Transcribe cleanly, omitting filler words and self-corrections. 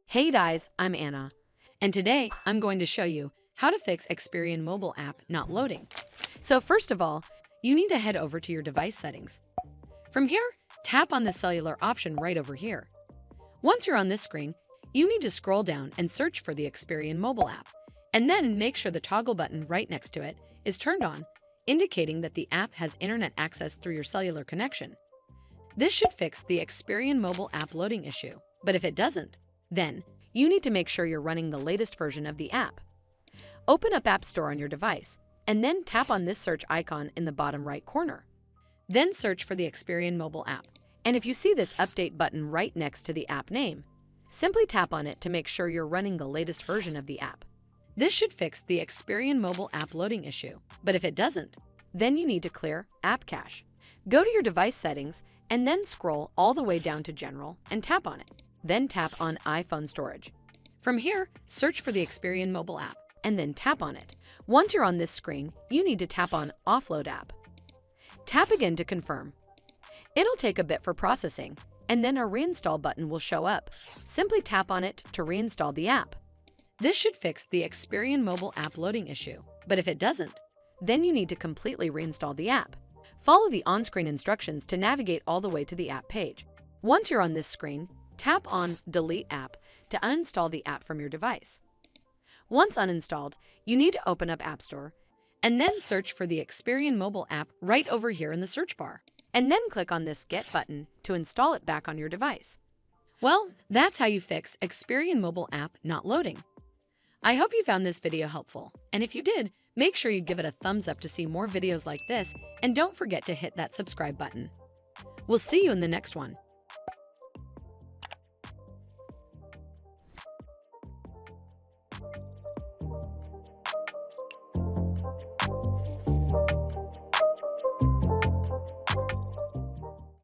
Hey guys, I'm Anna, and today I'm going to show you how to fix Experian mobile app not loading. So first of all, you need to head over to your device settings. From here, tap on the cellular option right over here. Once you're on this screen, you need to scroll down and search for the Experian mobile app, and then make sure the toggle button right next to it is turned on, indicating that the app has internet access through your cellular connection. This should fix the Experian mobile app loading issue, but if it doesn't, then you need to make sure you're running the latest version of the app. Open up App Store on your device, and then tap on this search icon in the bottom right corner. Then search for the Experian mobile app, and if you see this update button right next to the app name, simply tap on it to make sure you're running the latest version of the app. This should fix the Experian mobile app loading issue, but if it doesn't, then you need to clear App Cache. Go to your device settings and then scroll all the way down to General and tap on it. Then tap on iPhone storage. From here, search for the Experian mobile app and then tap on it. Once you're on this screen, you need to tap on Offload app. Tap again to confirm. It'll take a bit for processing, and then a Reinstall button will show up. Simply tap on it to reinstall the app. This should fix the Experian mobile app loading issue, but if it doesn't, then you need to completely reinstall the app. Follow the on-screen instructions to navigate all the way to the app page. Once you're on this screen, tap on Delete App to uninstall the app from your device. Once uninstalled, you need to open up App Store and then search for the Experian mobile app right over here in the search bar, and then click on this Get button to install it back on your device. Well, that's how you fix Experian mobile app not loading. I hope you found this video helpful, and if you did, make sure you give it a thumbs up to see more videos like this, and don't forget to hit that subscribe button. We'll see you in the next one.